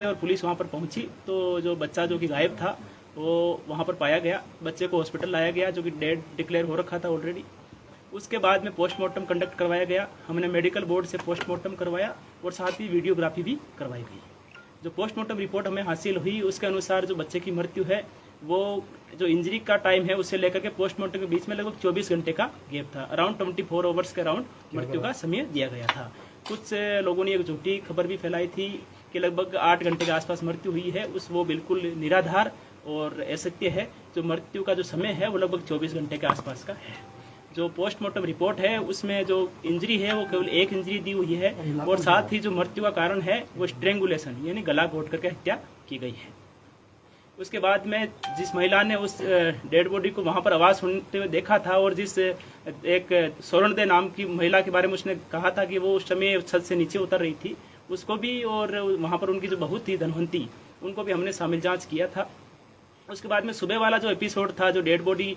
और पुलिस वहाँ पर पहुंची तो जो बच्चा जो कि गायब था वो वहाँ पर पाया गया। बच्चे को हॉस्पिटल लाया गया जो कि डेड डिक्लेयर हो रखा था ऑलरेडी। उसके बाद में पोस्टमार्टम कंडक्ट करवाया गया। हमने मेडिकल बोर्ड से पोस्टमार्टम करवाया और साथ ही वीडियोग्राफी भी करवाई गई। जो पोस्टमार्टम रिपोर्ट हमें हासिल हुई उसके अनुसार जो बच्चे की मृत्यु है वो जो इंजरी का टाइम है उससे लेकर के पोस्टमार्टम के बीच में लगभग 24 घंटे का गैप था। अराउंड 24 आवर्स के अराउंड मृत्यु का समय दिया गया था। कुछ लोगों ने एक झूठी खबर भी फैलाई थी कि लगभग 8 घंटे के आसपास मृत्यु हुई है। वो बिल्कुल निराधार और असत्य है। जो मृत्यु का जो समय है वो लगभग 24 घंटे के आसपास का है। जो पोस्टमार्टम रिपोर्ट है उसमें जो इंजरी है वो केवल एक इंजरी दी हुई है और साथ ही जो मृत्यु का कारण है वो स्ट्रेंगुलेशन यानी गला घोट करके हत्या की गई है। उसके बाद में जिस महिला ने उस डेड बॉडी को वहाँ पर आवाज़ सुनते हुए देखा था और जिस एक स्वर्ण दे नाम की महिला के बारे में उसने कहा था कि वो उस समय छत से नीचे उतर रही थी, उसको भी और वहाँ पर उनकी जो बहू थी धनवंती उनको भी हमने शामिल जांच किया था। उसके बाद में सुबह वाला जो एपिसोड था जो डेड बॉडी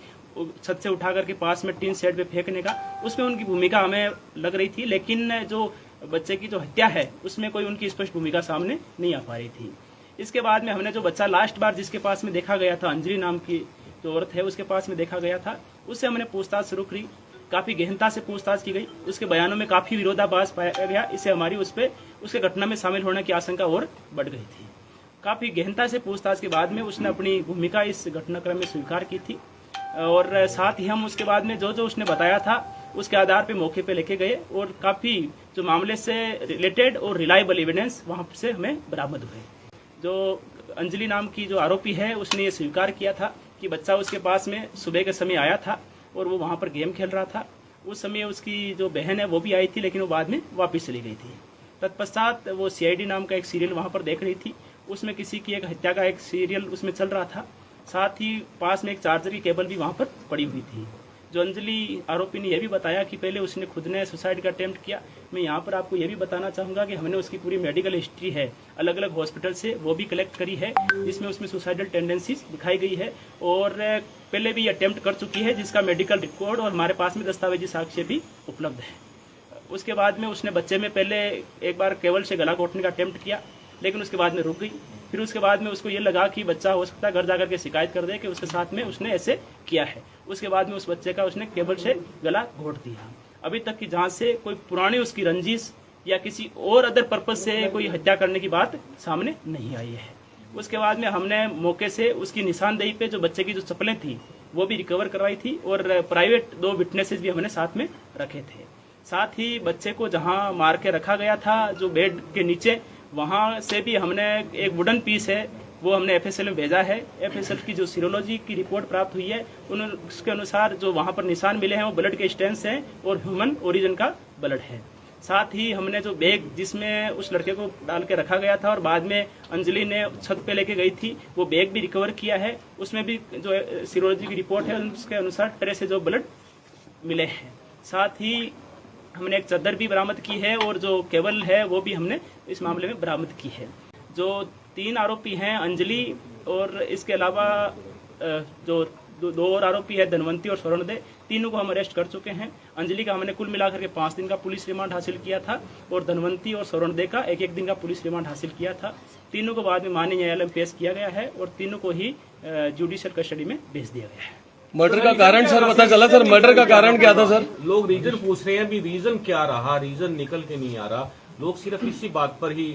छत से उठा करके पास में टीन शेड पे फेंकने का, उसमें उनकी भूमिका हमें लग रही थी, लेकिन जो बच्चे की जो हत्या है उसमें कोई उनकी स्पष्ट भूमिका सामने नहीं आ पा रही थी। इसके बाद में हमने जो बच्चा लास्ट बार जिसके पास में देखा गया था, अंजलि नाम की जो औरत है उसके पास में देखा गया था, उससे हमने पूछताछ शुरू करी। काफ़ी गहनता से पूछताछ की गई। उसके बयानों में काफ़ी विरोधाभास पाया गया। इससे हमारी उसके घटना में शामिल होने की आशंका और बढ़ गई थी। काफ़ी गहनता से पूछताछ के बाद में उसने अपनी भूमिका इस घटनाक्रम में स्वीकार की थी और साथ ही हम उसके बाद में जो उसने बताया था उसके आधार पे मौके पे लेके गए और काफ़ी जो मामले से रिलेटेड और रिलायबल एविडेंस वहाँ से हमें बरामद हुए। जो अंजलि नाम की जो आरोपी है उसने ये स्वीकार किया था कि बच्चा उसके पास में सुबह के समय आया था और वो वहाँ पर गेम खेल रहा था। उस समय उसकी जो बहन है वो भी आई थी, लेकिन वो बाद में वापस चली गई थी। तत्पश्चात वो CID नाम का एक सीरियल वहाँ पर देख रही थी। उसमें किसी की एक हत्या का एक सीरियल उसमें चल रहा था। साथ ही पास में एक चार्जर की केबल भी वहाँ पर पड़ी हुई थी। जो अंजलि आरोपी ने यह भी बताया कि पहले उसने खुद ने सुसाइड का अटेम्प्ट किया। मैं यहाँ पर आपको यह भी बताना चाहूँगा कि हमने उसकी पूरी मेडिकल हिस्ट्री है अलग अलग हॉस्पिटल से वो भी कलेक्ट करी है, जिसमें उसमें सुसाइडल टेंडेंसीज दिखाई गई है और पहले भी अटेम्प्ट कर चुकी है, जिसका मेडिकल रिकॉर्ड और हमारे पास में दस्तावेजी साक्ष्य भी उपलब्ध है। उसके बाद में उसने बच्चे में पहले एक बार केवल से गला घोटने का अटेम्प्ट किया, लेकिन उसके बाद में रुक गई। फिर उसके बाद में उसको ये लगा कि बच्चा हो सकता है घर जाकर के शिकायत कर दे कि उसके साथ में उसने ऐसे किया है। उसके बाद में उस बच्चे का उसने केबल से गला घोट दिया। अभी तक की जांच से कोई पुरानी उसकी रंजिश या किसी और अदर पर्पज से कोई हत्या करने की बात सामने नहीं आई है। उसके बाद में हमने मौके से उसकी निशानदेही पे जो बच्चे की जो चप्पलें थी वो भी रिकवर करवाई थी और प्राइवेट 2 विटनेसेस भी हमने साथ में रखे थे। साथ ही बच्चे को जहाँ मार के रखा गया था जो बेड के नीचे, वहाँ से भी हमने एक वुडन पीस है वो हमने FSL में भेजा है। FSL की जो सीरोलॉजी की रिपोर्ट प्राप्त हुई है उसके अनुसार जो वहाँ पर निशान मिले हैं वो ब्लड के स्टेन्स हैं और ह्यूमन ओरिजिन का ब्लड है। साथ ही हमने जो बैग जिसमें उस लड़के को डाल के रखा गया था और बाद में अंजलि ने छत पे लेके गई थी, वो बैग भी रिकवर किया है। उसमें भी जो सीरोलॉजी की रिपोर्ट है उसके अनुसार ट्रेस से जो ब्लड मिले हैं। साथ ही हमने एक चादर भी बरामद की है और जो केबल है वो भी हमने इस मामले में बरामद की है। जो 3 आरोपी हैं अंजलि और इसके अलावा जो 2 और आरोपी है धनवंती और स्वर्ण दे, तीनों को हम अरेस्ट कर चुके हैं। अंजलि का हमने कुल मिलाकर के 5 दिन का पुलिस रिमांड हासिल किया था और धनवंती और स्वर्ण दे का 1-1 दिन का पुलिस रिमांड हासिल किया था। तीनों को बाद में माननीय न्यायालय में पेश किया गया है और तीनों को ही जुडिशियल कस्टडी में भेज दिया गया है। मर्डर का कारण सर पता चला? सर मर्डर का कारण क्या था सर? लोग रीजन पूछ रहे हैं, अभी रीजन क्या रहा, रीजन निकल के नहीं आ रहा। लोग सिर्फ इसी बात पर ही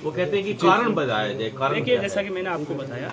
वो कहते हैं कि कारण बताया जाए। कारण देखिए, जैसा कि मैंने आपको बताया,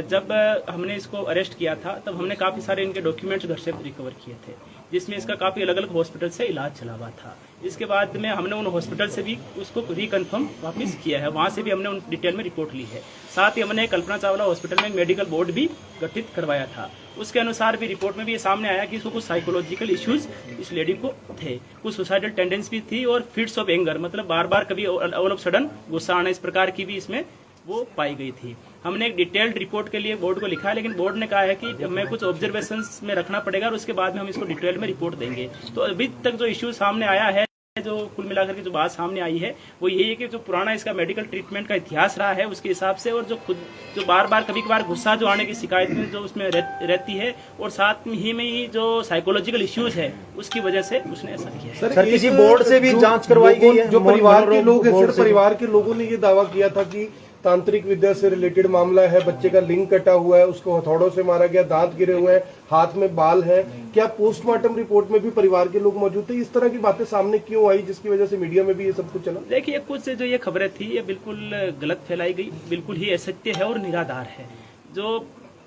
जब हमने इसको अरेस्ट किया था तब हमने काफ़ी सारे इनके डॉक्यूमेंट्स घर से रिकवर किए थे, जिसमें इसका काफ़ी अलग अलग हॉस्पिटल से इलाज चला हुआ था। इसके बाद में हमने उन हॉस्पिटल से भी उसको रिकन्फर्म वापस किया है, वहाँ से भी हमने उन डिटेल में रिपोर्ट ली है। साथ ही हमने कल्पना चावला हॉस्पिटल में एक मेडिकल बोर्ड भी गठित करवाया था। उसके अनुसार भी रिपोर्ट में भी ये सामने आया कि इसको कुछ साइकोलॉजिकल इश्यूज इस लेडी को थे, कुछ सुसाइडल टेंडेंसी भी थी और फिट्स ऑफ एंगर, मतलब बार बार कभी ऑल ऑफ सडन गुस्सा आना, इस प्रकार की भी इसमें वो पाई गई थी। हमने एक डिटेल्ड रिपोर्ट के लिए बोर्ड को लिखा है, लेकिन बोर्ड ने कहा है कि हमें कुछ ऑब्जर्वेशंस में रखना पड़ेगा और उसके बाद में हम इसको डिटेल में रिपोर्ट देंगे। तो अभी तक जो इश्यू सामने आया है, जो कुल मिलाकर के जो बात सामने आई है वो यही है कि जो पुराना इसका मेडिकल ट्रीटमेंट का इतिहास रहा है उसके हिसाब से, और जो बार बार कभी कभार गुस्सा जो आने की शिकायत में जो उसमें रहती है, और साथ ही में ही जो साइकोलॉजिकल इश्यूज है उसकी वजह से उसने ऐसा किया है। सर किसी बोर्ड से भी जांच करवाई गई है? जो परिवार के लोग हैं, सिर्फ परिवार के लोगों ने ये दावा किया था कि तांत्रिक विद्या से रिलेटेड मामला है, बच्चे का लिंग कटा हुआ है, उसको हथौड़ों से मारा गया, दांत गिरे हुए हैं, हाथ में बाल है। क्या पोस्टमार्टम रिपोर्ट में भी परिवार के लोग मौजूद थे? इस तरह की बातें सामने क्यों आई जिसकी वजह से मीडिया में भी ये सब कुछ चला? देखिए, कुछ जो ये खबरें थी ये बिल्कुल गलत फैलाई गई, बिल्कुल ही असत्य है और निराधार है। जो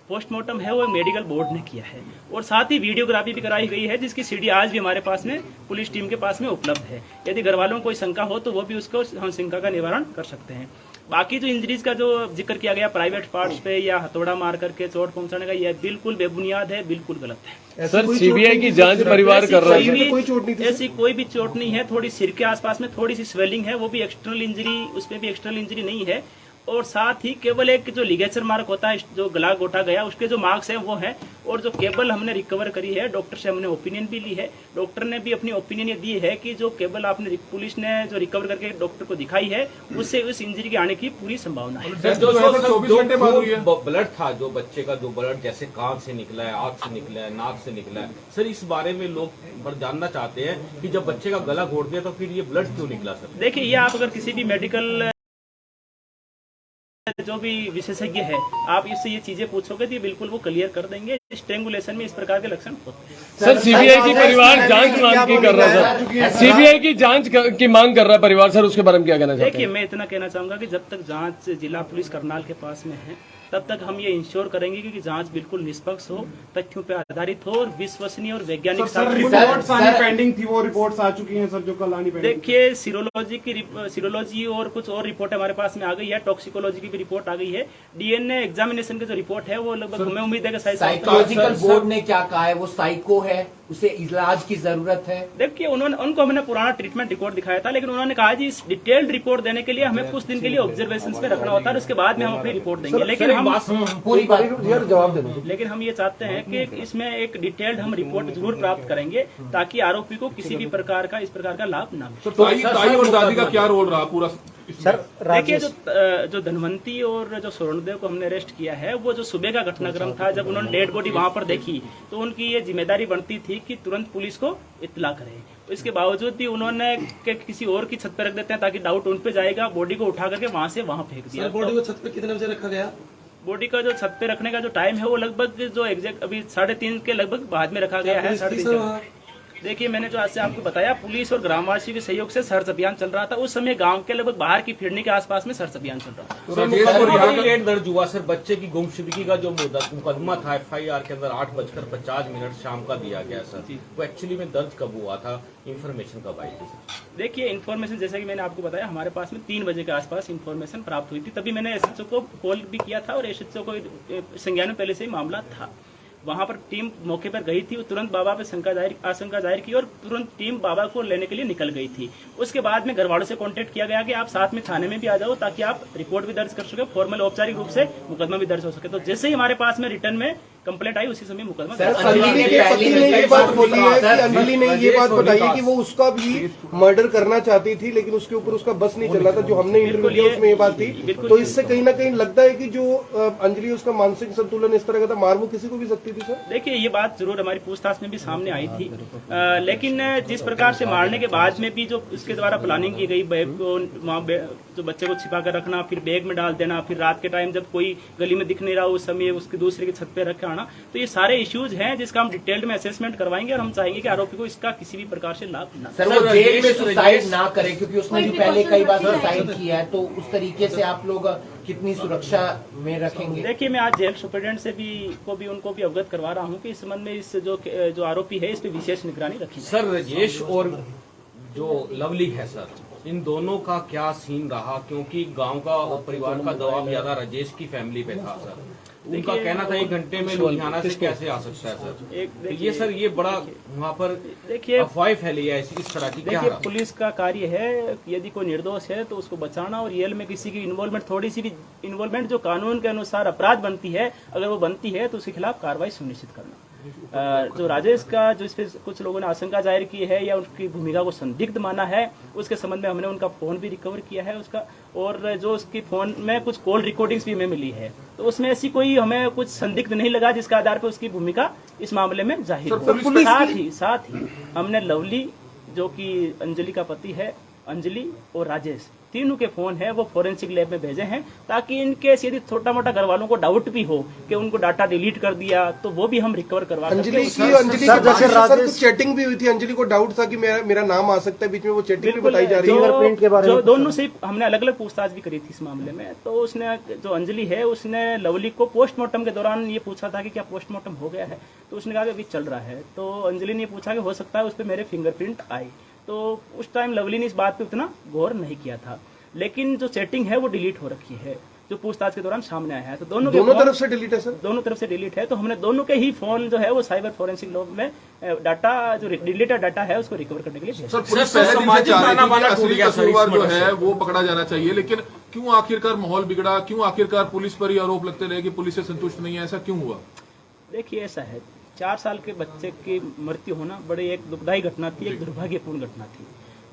पोस्टमार्टम है वो मेडिकल बोर्ड ने किया है और साथ ही वीडियोग्राफी भी कराई गई है, जिसकी सीडी आज भी हमारे पास में पुलिस टीम के पास में उपलब्ध है। यदि घर वालों को कोई शंका हो तो वो भी उसको हम शंका का निवारण कर सकते हैं। बाकी जो इंजरीज का जो जिक्र किया गया प्राइवेट पार्ट्स पे या हथौड़ा मार करके चोट पहुंचाने का, यह बिल्कुल बेबुनियाद है, बिल्कुल गलत है। सर, सीबीआई की जांच परिवार कर रहा है। कोई चोट नहीं थी, ऐसी कोई भी चोट नहीं है। थोड़ी सिर के आसपास में थोड़ी सी स्वेलिंग है, वो भी एक्सटर्नल इंजरी, उसमें भी एक्सटर्नल इंजरी नहीं है। और साथ ही केवल एक जो लिगेचर मार्क होता है, जो गला गोटा गया, उसके जो मार्क्स हैं वो हैं। और जो केबल हमने रिकवर करी है, डॉक्टर से हमने ओपिनियन भी ली है, डॉक्टर ने भी अपनी ओपिनियन ये दी है कि जो केबल आपने पुलिस ने जो रिकवर करके डॉक्टर को दिखाई है, उससे उस इंजरी के आने की पूरी संभावना है। जो ब्लड था, जो बच्चे का जो ब्लड जैसे कान से निकला है, आंख से निकला है, नाक से निकला है, सर इस बारे में लोग जानना चाहते हैं कि जब बच्चे का गला घोट दिया तो फिर ये ब्लड क्यों निकला? सर देखिए, ये आप अगर किसी भी मेडिकल जो भी विशेषज्ञ है, आप इससे ये चीजें पूछोगे तो ये बिल्कुल वो क्लियर कर देंगे। स्ट्रेंगुलेशन में इस प्रकार के लक्षण होते हैं। सर, सीबीआई की परिवार जांच मांग की कर रहा है सर, सीबीआई की जांच की मांग कर रहा है परिवार। सर, उसके बारे में क्या कहना चाहते हैं? देखिए, मैं इतना कहना चाहूंगा कि जब तक जांच जिला पुलिस करनाल के पास में है, तब तक हम ये इंश्योर करेंगे कि जांच बिल्कुल निष्पक्ष हो, तथ्यों पे आधारित हो और विश्वसनीय और वैज्ञानिक रिपोर्ट्स आनी पेंडिंग थी, वो रिपोर्ट्स आ चुकी हैं सर, जो कल आनी पेंडिंग। देखिए, सीरोलॉजी और कुछ और रिपोर्ट हमारे पास में आ गई है, टॉक्सिकोलॉजी की भी रिपोर्ट आ गई है, डीएनए एग्जामिनेशन की जो रिपोर्ट है वो लगभग हमें उम्मीद है कि साइकोलॉजिकल बोर्ड ने क्या कहा है? वो साइको है, उसे इलाज की जरूरत है। देखिए, उनको हमने पुराना ट्रीटमेंट रिकॉर्ड दिखाया था, लेकिन उन्होंने कहा जी इस डिटेल्ड रिपोर्ट देने के लिए हमें कुछ दिन के लिए ऑब्जर्वेशन पे रखना होता है, उसके बाद में हम अपनी रिपोर्ट देंगे। लेकिन हम पूरी बात जवाब देना, लेकिन हम ये चाहते हैं कि इसमें एक डिटेल्ड हम रिपोर्ट जरूर प्राप्त करेंगे, ताकि आरोपी को किसी भी प्रकार का इस प्रकार का लाभ न मिले। ताई और दादी का क्या रोल रहा पूरा? सर देखिए, जो धनवंती और जो स्वर्णदेव को हमने अरेस्ट किया है, वो जो सुबह का घटनाक्रम था, जब उन्होंने डेड बॉडी वहां पर देखी तो उनकी ये जिम्मेदारी बनती थी कि तुरंत पुलिस को इत्तला करें। तो इसके बावजूद भी उन्होंने किसी और की छत पर रख देते हैं ताकि डाउट उन पे जाएगा, बॉडी को उठा करके वहां से वहां फेंक दिया। बॉडी को छत पे कितने बजे रखा गया? बॉडी का जो छत पे रखने का जो टाइम है वो लगभग जो एग्जैक्ट अभी 3:30 के लगभग बाद में रखा गया है। 3:30। देखिए, मैंने जो आज से आपको बताया, पुलिस और ग्रामवासियों के सहयोग से सर्च अभियान चल रहा था। उस समय गांव के लगभग बाहर की फिरनी के आसपास में सर्च अभियान चल रहा था। लेट दर्ज हुआ सर, बच्चे की गुमशुदगी का जो मुकदमा था FIR के अंदर 8:50 शाम का दिया गया सर, वो एक्चुअली में दर्ज कब हुआ था? इन्फॉर्मेशन कब आई थी सर? देखिए, इन्फॉर्मेशन जैसे कि मैंने आपको बताया, हमारे पास में 3 बजे के आसपास इन्फॉर्मेशन प्राप्त हुई थी, तभी मैंने एसएचओ को कॉल भी किया था और एसएचओ को संज्ञान में पहले से ही मामला था। वहां पर टीम मौके पर गई थी, तुरंत बाबा पे आशंका जाहिर की और तुरंत टीम बाबा को लेने के लिए निकल गई थी। उसके बाद में घर वालों से कांटेक्ट किया गया कि आप साथ में थाने में भी आ जाओ, ताकि आप रिपोर्ट भी दर्ज कर सके, फॉर्मल औपचारिक रूप से मुकदमा भी दर्ज हो सके। तो जैसे ही हमारे पास में रिटर्न में कंप्लेंट आई, उसी समय मुकदमा अंजलि ने ये बात बोली है कि अंजलि ने ये बात बताई है कि वो उसका भी मर्डर करना चाहती थी, लेकिन उसके ऊपर उसका बस नहीं चल रहा था। जो हमने इंटरव्यू किया उसमें ये बात थी। तो इससे कहीं ना कहीं लगता है कि जो अंजलि उसका मानसिक संतुलन इस तरह का था, मार वो किसी को भी सकती थी। सर देखिए, ये बात जरूर हमारी पूछताछ में भी सामने आई थी, लेकिन जिस प्रकार से मारने के बाद में भी जो उसके द्वारा प्लानिंग की गई, बैग को जो बच्चे को छिपा कर रखना, फिर बैग में डाल देना, फिर रात के टाइम जब कोई गली में दिख नहीं रहा उस समय उसके दूसरे की छत पे रख आना, तो ये सारे इश्यूज हैं जिसका हम डिटेल्ड में असेसमेंट करवाएंगे और हम चाहेंगे कि आरोपी को इसका किसी भी प्रकार से लाभ न। सर, वो जेल में सुसाइड ना करे, क्योंकि उसने भी पहले कई बार सुसाइड किया है, तो उस तरीके से आप लोग कितनी सुरक्षा में रखेंगे? देखिए, मैं आज जेल सुपरिटेंडेंट से भी उनको भी अवगत करवा रहा हूँ कि इस संबंध में इस जो आरोपी है इस पे विशेष निगरानी रखी सर। राजेश और जो लवली है सर, इन दोनों का क्या सीन रहा? क्योंकि गांव का और परिवार का दबाव ज्यादा राजेश की फैमिली पे था सर। उनका कहना था 1 घंटे में लुधियाना से कैसे आ सकता है सर? ये सर ये बड़ा वहाँ पर देखिए अफवाह फैली है इस तरह की। देखिए, पुलिस का कार्य है, यदि कोई निर्दोष है तो उसको बचाना, और रियल में किसी की इन्वॉल्वमेंट, थोड़ी सी भी इन्वॉल्वमेंट जो कानून के अनुसार अपराध बनती है, अगर वो बनती है तो उसके खिलाफ कार्रवाई सुनिश्चित करना। जो राजेश का जो इस पे कुछ लोगों ने आशंका जाहिर की है या उसकी भूमिका को संदिग्ध माना है, उसके संबंध में हमने उनका फोन भी रिकवर किया है उसका, और जो उसकी फोन में कुछ कॉल रिकॉर्डिंग्स भी हमें मिली है, तो उसमें ऐसी कोई हमें कुछ संदिग्ध नहीं लगा जिसके आधार पर उसकी भूमिका इस मामले में जाहिर हो। साथ ही हमने लवली जो कि अंजलि का पति है अंजलि और राजेश, तीनों के फोन है वो फॉरेंसिक लैब में भेजे हैं, ताकि इनकेस यदि छोटा मोटा घर वालों को डाउट भी हो कि उनको डाटा डिलीट कर दिया तो वो भी हम रिकवर करवा सकते अंजलि हैं। के बारे में सर कुछ चैटिंग भी हुई थी, अंजलि को डाउट था कि मेरा नाम आ सकता है, बीच में वो चैटिंग भी बताई जा रही है। जो दोनों से हमने अलग अलग पूछताछ भी करी थी इस मामले में, तो उसने जो अंजलि है उसने लवली को पोस्टमार्टम के दौरान ये पूछा था कि क्या पोस्टमार्टम हो गया है, तो उसने कहा कि अभी चल रहा है। तो अंजलि ने पूछा कि हो सकता है उस पर मेरे फिंगरप्रिंट आए, तो उस टाइम लवली ने इस बात पे उतना गौर नहीं किया था। लेकिन जो चैटिंग है वो डिलीट हो रखी है, जो पूछताछ के दौरान सामने आया है। तो दोनों तरफ से डिलीट है सर, दोनों तरफ से डिलीट है। तो हमने दोनों के ही फोन जो है वो साइबर फॉरेंसिक लैब में डाटा जो डिलीटेड डाटा है उसको रिकवर करने के लिए भेजा। सर पुलिस पहले दिन से चाह रही थी कि असली कसूरवार जो है वो पकड़ा जाना चाहिए, लेकिन क्यों आखिरकार माहौल बिगड़ा, क्यों आखिरकार पुलिस पर ही आरोप लगते रहे कि पुलिस से संतुष्ट नहीं है, ऐसा क्यों हुआ? देखिए ऐसा है, 4 साल के बच्चे की मृत्यु होना बड़ी एक दुखदायी घटना थी, एक दुर्भाग्यपूर्ण घटना थी।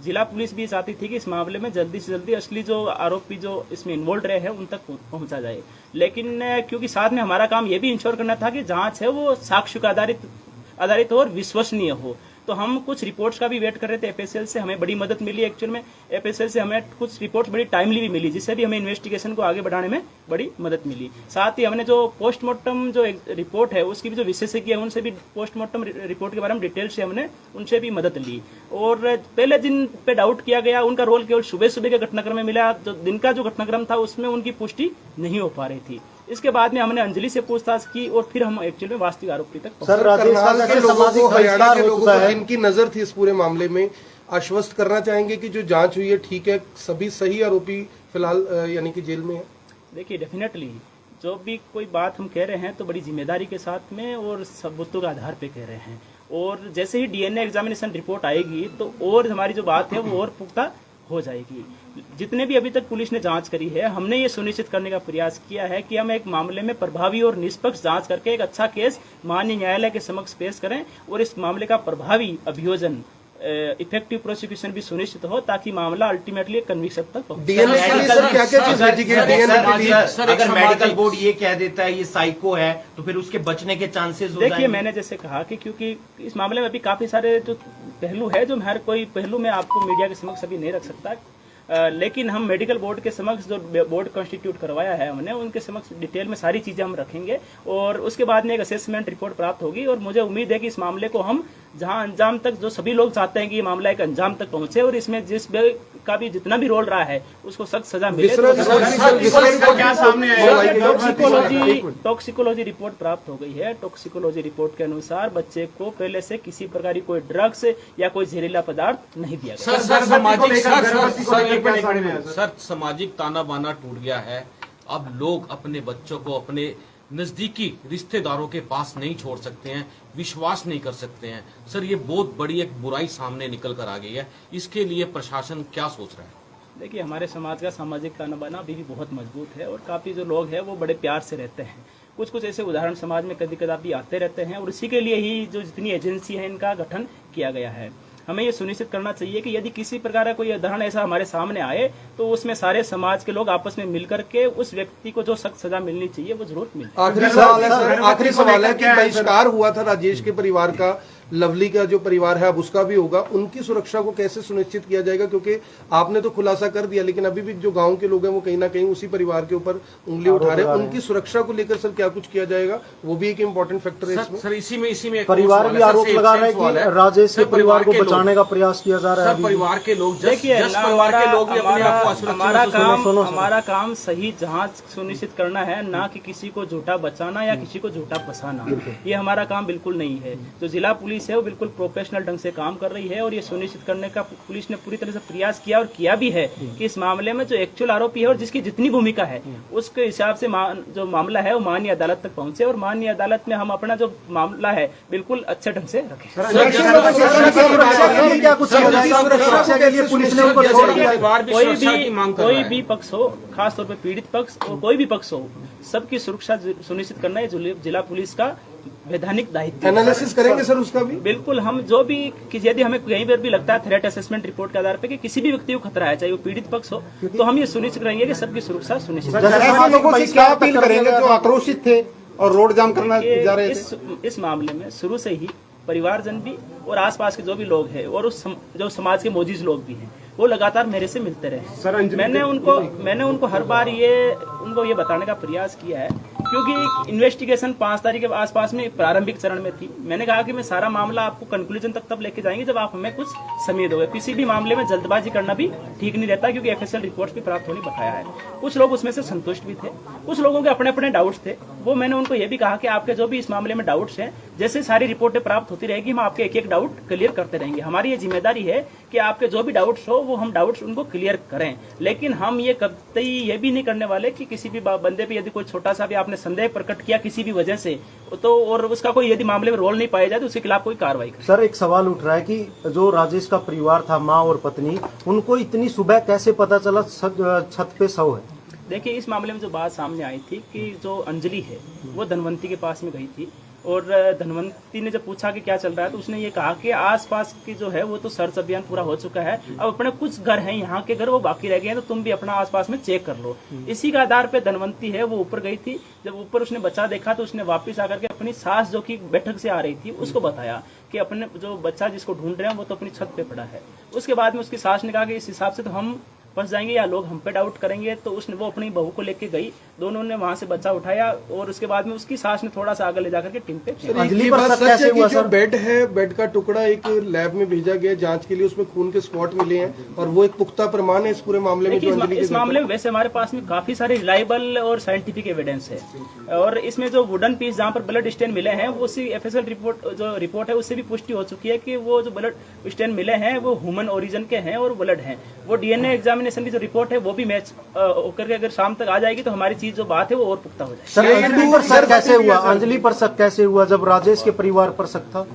जिला पुलिस भी चाहती थी कि इस मामले में जल्दी से जल्दी असली जो आरोपी जो इसमें इन्वॉल्व रहे हैं उन तक पहुंचा जाए। लेकिन क्योंकि साथ में हमारा काम ये भी इंश्योर करना था कि जांच है वो साक्ष्य का आधारित हो और विश्वसनीय हो, तो हम कुछ रिपोर्ट्स का भी वेट कर रहे थे एफएसएल से। हमें बड़ी मदद मिली एक्चुअल में, एफएसएल से हमें कुछ रिपोर्ट्स बड़ी टाइमली भी मिली, जिससे भी हमें इन्वेस्टिगेशन को आगे बढ़ाने में बड़ी मदद मिली। साथ ही हमने जो पोस्टमार्टम जो रिपोर्ट है उसकी भी जो विशेषज्ञ है उनसे भी पोस्टमार्टम रिपोर्ट के बारे में डिटेल से हमने उनसे भी मदद ली। और पहले दिन पे डाउट किया गया, उनका रोल केवल सुबह सुबह के घटनाक्रम में मिला, जो दिन का जो घटनाक्रम था उसमें उनकी पुष्टि नहीं हो पा रही थी। इसके बाद में हमने अंजलि से पूछताछ की और फिर हम एक्चुअली में वास्तविक आरोपी तक पहुंचे। सर कर्नाटक के लोगों को, हरियाणा के लोगों को जिनकी नजर थी इस पूरे मामले में, आश्वस्त करना चाहेंगे कि जो जांच हुई है ठीक है, सभी सही आरोपी फिलहाल यानी कि जेल में है? देखिए डेफिनेटली जो भी कोई बात हम कह रहे हैं तो बड़ी जिम्मेदारी के साथ में और सबूतों के आधार पे कह रहे हैं, और जैसे ही डीएनए एग्जामिनेशन रिपोर्ट आएगी तो और हमारी जो बात है वो और पुख्ता हो जाएगी। जितने भी अभी तक पुलिस ने जांच करी है, हमने ये सुनिश्चित करने का प्रयास किया है कि हम एक मामले में प्रभावी और निष्पक्ष जांच करके एक अच्छा केस माननीय न्यायालय के समक्ष पेश करें और इस मामले का प्रभावी अभियोजन इफेक्टिव प्रोसिक्यूशन भी सुनिश्चित हो, ताकि मामला अल्टीमेटली कन्विक्शन तक पहुंचे। डीएनए के लिए सर क्या क्या चीज भेजी गई? डीएनए के लिए अगर मेडिकल बोर्ड ये कह देता है ये साइको है तो फिर उसके बचने के चांसेस हो जाएंगे। देखिए मैंने जैसे कहा कि क्योंकि इस मामले में अभी काफी सारे जो पहलू है, जो हर कोई पहलू में आपको मीडिया के समक्ष अभी नहीं रख सकता, लेकिन हम मेडिकल बोर्ड के समक्ष जो बोर्ड कॉन्स्टिट्यूट करवाया है हमने, उनके समक्ष डिटेल में सारी चीजें हम रखेंगे और उसके बाद में एक असेसमेंट रिपोर्ट प्राप्त होगी। और मुझे उम्मीद है कि इस मामले को हम जहां अंजाम तक, जो सभी लोग चाहते हैं कि ये मामला एक अंजाम तक पहुंचे और इसमें जिस का भी जितना भी रोल रहा है उसको सख्त सजा मिले। टॉक्सिकोलॉजी रिपोर्ट प्राप्त हो गई है। टॉक्सिकोलॉजी रिपोर्ट के अनुसार बच्चे को पहले से किसी प्रकार की कोई ड्रग्स या कोई जहरीला पदार्थ नहीं दिया गया। सर सामाजिक ताना बाना टूट गया है, अब लोग अपने बच्चों को अपने नजदीकी रिश्तेदारों के पास नहीं छोड़ सकते हैं, विश्वास नहीं कर सकते हैं। सर ये बहुत बड़ी एक बुराई सामने निकल कर आ गई है, इसके लिए प्रशासन क्या सोच रहा है? देखिए हमारे समाज का सामाजिक ताना बाना अभी भी बहुत मजबूत है और काफी जो लोग हैं वो बड़े प्यार से रहते हैं। कुछ कुछ ऐसे उदाहरण समाज में कभी कभी आते रहते हैं और इसी के लिए ही जो जितनी एजेंसी है इनका गठन किया गया है। हमें ये सुनिश्चित करना चाहिए कि यदि किसी प्रकार का कोई उदाहरण ऐसा हमारे सामने आए तो उसमें सारे समाज के लोग आपस में मिलकर के उस व्यक्ति को जो सख्त सजा मिलनी चाहिए वो जरूर मिले। आखिरी सवाल है कि बहिष्कार हुआ था राजेश के परिवार का, लवली का जो परिवार है अब उसका भी होगा, उनकी सुरक्षा को कैसे सुनिश्चित किया जाएगा? क्योंकि आपने तो खुलासा कर दिया लेकिन अभी भी जो गांव के लोग हैं वो कहीं ना कहीं उसी परिवार के ऊपर उंगली उठा रहे हैं। उनकी सुरक्षा को लेकर सर क्या कुछ किया जाएगा? वो भी एक इम्पोर्टेंट फैक्टर है इसमें। सर इसी में परिवार भी आरोप लगा रहा है कि राजेश के परिवार को बचाने का प्रयास किया जा रहा है। परिवार के लोग, देखिए हमारा काम सही जांच सुनिश्चित करना है, ना कि किसी को झूठा बचाना या किसी को झूठा फंसाना। ये हमारा काम बिल्कुल नहीं है। जो जिला पुलिस है वो बिल्कुल प्रोफेशनल ढंग से काम कर रही है और ये सुनिश्चित करने का पुलिस ने पूरी तरह से प्रयास किया और किया भी है कि इस मामले में जो एक्चुअल आरोपी है और जिसकी जितनी भूमिका है उसके हिसाब से जो मामला है वो माननीय अदालत तक पहुंचे और माननीय अदालत में हम अपना जो मामला है बिल्कुल अच्छे ढंग से रखें। कोई भी पक्ष हो, खासतौर पर पीड़ित पक्ष और कोई भी पक्ष हो, सबकी सुरक्षा सुनिश्चित करना है जिला पुलिस का वैधानिक दायित्व। एनालिसिस करेंगे सर उसका भी? बिल्कुल, हम जो भी यदि हमें कहीं पर भी लगता है थ्रेट असेसमेंट रिपोर्ट के आधार पर कि किसी भी व्यक्ति को खतरा है, चाहे वो पीड़ित पक्ष हो, तो हम ये सुनिश्चित करेंगे कि सबकी सुरक्षा सुनिश्चित। लोगों से क्या अपील करेंगे जो आक्रोशित थे और रोड जाम करना जा रहे थे? इस मामले में शुरू से ही परिवारजन भी और आसपास के जो भी लोग हैं और जो समाज के मौजूद लोग भी हैं, वो लगातार मेरे से मिलते रहे। मैंने उनको हर बार उनको ये बताने का प्रयास किया है, क्योंकि इन्वेस्टिगेशन 5 तारीख के आसपास में प्रारंभिक चरण में थी। मैंने कहा कि मैं सारा मामला आपको कंक्लूजन तक तब लेके जाएंगे जब आप हमें कुछ समय दोगे। किसी भी मामले में जल्दबाजी करना भी ठीक नहीं रहता, क्योंकि एफएसएल रिपोर्ट भी प्राप्त होने बताया है। कुछ लोग उसमें से संतुष्ट भी थे, कुछ लोगों के अपने अपने डाउट्स थे। वो मैंने उनको ये भी कहा कि आपके जो भी इस मामले में डाउट्स हैं, जैसे सारी रिपोर्टें प्राप्त होती रहेगी हम आपके एक एक डाउट क्लियर करते रहेंगे। हमारी ये जिम्मेदारी है कि आपके जो भी डाउट्स हो वो हम डाउट्स उनको क्लियर करें, लेकिन हम ये कतई ये भी नहीं करने वाले कि किसी भी बंदे पे यदि कोई छोटा सा भी आपने संदेह प्रकट किया किसी भी वजह से, तो और उसका कोई यदि मामले में रोल नहीं पाया जाए तो उसके खिलाफ कोई कार्रवाई करें। सर, एक सवाल उठ रहा है कि जो राजेश का परिवार था, माँ और पत्नी, उनको इतनी सुबह कैसे पता चला छत पे शव है? देखिए, इस मामले में जो बात सामने आई थी कि जो अंजलि है वो धनवंती के पास में गई थी, और धनवंती ने जब पूछा कि क्या चल रहा है तो उसने ये कहा कि आसपास की जो है वो तो सर्च अभियान पूरा हो चुका है, अब अपने कुछ घर हैं यहाँ के घर वो बाकी रह गए हैं, तो तुम भी अपना आसपास में चेक कर लो। इसी के आधार पे धनवंती है वो ऊपर गई थी। जब ऊपर उसने बच्चा देखा तो उसने वापस आकर के अपनी सास जो कि बैठक से आ रही थी उसको बताया कि अपने जो बच्चा जिसको ढूंढ रहे हैं वो तो अपनी छत पे पड़ा है। उसके बाद में उसकी सास ने कहा कि इस हिसाब से तो हम फंस जाएंगे या लोग हम पे डाउट करेंगे, तो उसने वो अपनी बहू को लेके गई, दोनों ने वहां से बच्चा उठाया और उसके बाद में उसकी सास ने थोड़ा सा आगे ले जाकर के टीम पे ये बात सच है कि जो बेड है, बेड का टुकड़ा एक लैब में भेजा गया जांच के लिए, उसमें खून के स्पॉट मिले हैं और वो एक पुख्ता प्रमाण है इस पूरे मामले में। इस मामले में वैसे हमारे पास में काफी सारे रिलायबल और साइंटिफिक एविडेंस है, और इसमें जो वुडन पीस जहाँ पर ब्लड स्टेन मिले हैं वो उसी एफएसएल रिपोर्ट है उससे भी पुष्टि हो चुकी है कि वो जो ब्लड स्टेन मिले हैं वो ह्यूमन ओरिजिन के हैं और ब्लड हैं। वो डीएनए एग्जामिनेशन की जो रिपोर्ट है वो भी मैच होकर के अगर शाम तक आ जाएगी तो हमारी चीज जो बात है वो और पुख्ता हो जाएगी। सर, अंजलि पर शक कैसे हुआ? अंजलि पर शक कैसे हुआ जब राजेश के परिवार पर शक था?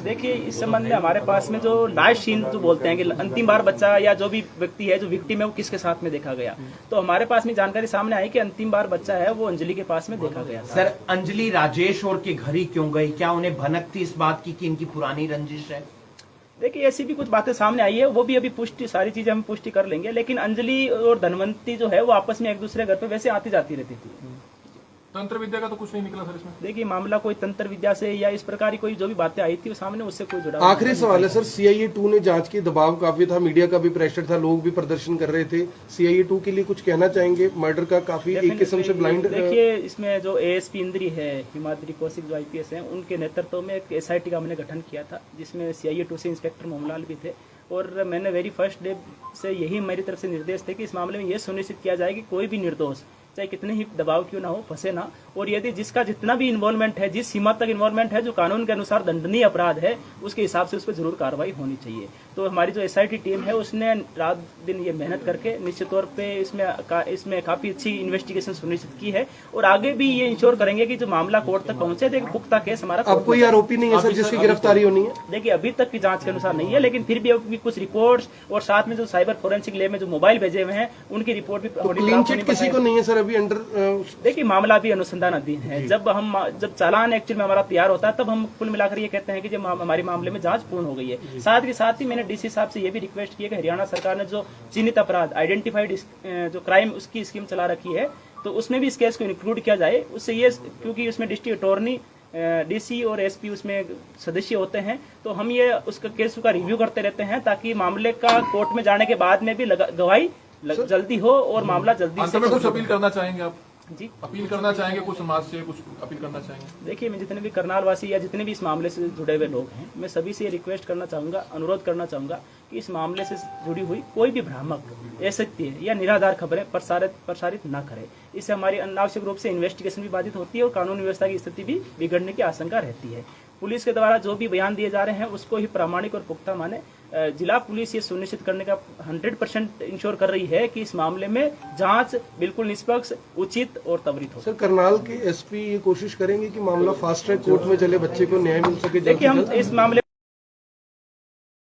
देखिए, इस संबंध में हमारे पास में जो लास्ट सीन जो बोलते हैं कि अंतिम बार बच्चा या जो भी व्यक्ति है जो विक्टिम है वो किसके साथ में देखा गया, तो हमारे पास में जानकारी सामने आई कि अंतिम बार बच्चा है वो अंजलि के पास में देखा गया। सर, अंजलि राजेश और के घर ही क्यों गई? क्या उन्हें भनक थी इस बात की कि इनकी पुरानी रंजिश है? देखिए, ऐसी भी कुछ बातें सामने आई है, वो भी अभी पुष्टि सारी चीजें हम पुष्टि कर लेंगे, लेकिन अंजलि और धनवंती जो है वो आपस में एक दूसरे घर पे वैसे आती जाती रहती थी। तंत्र विद्या का तो कुछ नहीं निकला सर इसमें। देखिए, मामला कोई तंत्र विद्या से या इस प्रकार की कोई जो भी बातें आई थी वो सामने उससे कोई जुड़ा। आखिरी सवाल है सर, CIA 2 ने जांच की, दबाव काफी था, मीडिया का भी प्रेशर था, लोग भी प्रदर्शन कर रहे थे, CIA 2 के लिए कुछ कहना चाहेंगे? मर्डर का काफी एक किस्म से ब्लाइंड। देखिए, इसमें जो ASP इंद्री है, हिमाद्री कौशिक जो IPS है, उनके नेतृत्व में एक SIT का हमने गठन किया था जिसमें CIA 2 से इंस्पेक्टर मोहनलाल भी थे, और मैंने वेरी फर्स्ट डे से यही मेरी तरफ से निर्देश थे कि इस मामले में यह सुनिश्चित किया जाए कि कोई भी निर्दोष चाहे कितने ही दबाव क्यों ना हो फंसे ना, और यदि जिसका जितना भी इन्वॉल्वमेंट है, जिस सीमा तक इन्वॉल्वमेंट है जो कानून के अनुसार दंडनीय अपराध है, उसके हिसाब से उस पर जरूर कार्रवाई होनी चाहिए। तो हमारी जो SIT टीम है उसने रात दिन ये मेहनत करके निश्चित तौर पे इसमें काफी अच्छी इन्वेस्टिगेशन सुनिश्चित की है, और आगे भी ये इंश्योर करेंगे कि जो मामला कोर्ट तक पहुंचे तो एक पुख्ता केस हमारा। अब कोई आरोपी नहीं है सर जिसकी गिरफ्तारी होनी है? देखिए, अभी तक की जांच के अनुसार नहीं है, लेकिन फिर भी अभी कुछ रिपोर्ट्स और साथ में जो साइबर फोरेंसिक लैब में जो मोबाइल भेजे हुए हैं उनकी रिपोर्ट भी क्लीन चिट किसी को नहीं है सर अभी अंडर? देखिए, मामला भी अनुसंधान अधीन है। जब चालान एक्चुअल में हमारा तैयार होता है तब हम कुल मिलाकर ये कहते हैं कि जब हमारे मामले में जांच पूर्ण हो गई है। साथ ही मैंने DC साहब से ये भी रिक्वेस्ट की कि हरियाणा सरकार ने जो चिन्हित अपराध आइडेंटिफाइड जो क्राइम उसकी स्कीम चला रखी है तो उसमें भी इस केस को इंक्लूड किया जाए। उससे ये, क्योंकि उसमें डिस्ट्रिक्ट अटॉर्नी, DC और SP उसमें सदस्य होते हैं, तो हम ये उसका केस का रिव्यू करते रहते हैं ताकि मामले का कोर्ट में जाने के बाद में भी गवाही जल्दी हो और मामला जल्दी से। कुछ अपील करना चाहेंगे आप? जी, अपील करना चाहेंगे कुछ समाज से, कुछ अपील करना चाहेंगे? देखिए, मैं जितने भी करनाल वासी या जितने भी इस मामले से जुड़े हुए लोग हैं, मैं सभी से रिक्वेस्ट करना चाहूंगा, अनुरोध करना चाहूंगा कि इस मामले से जुड़ी हुई कोई भी भ्रामक, असत्य या निराधार खबरें प्रसारित न करें। इससे हमारी अनावश्यक रूप से इन्वेस्टिगेशन भी बाधित होती है और कानून व्यवस्था की स्थिति भी बिगड़ने की आशंका रहती है। पुलिस के द्वारा जो भी बयान दिए जा रहे हैं उसको ही प्रामाणिक और पुख्ता माने। जिला पुलिस ये सुनिश्चित करने का 100% इंश्योर कर रही है कि इस मामले में जांच बिल्कुल निष्पक्ष, उचित और त्वरित हो। सर, करनाल के SP ये कोशिश करेंगे कि मामला फास्ट ट्रैक कोर्ट में चले, बच्चे को न्याय मिल सके। देखिए, हम इस मामले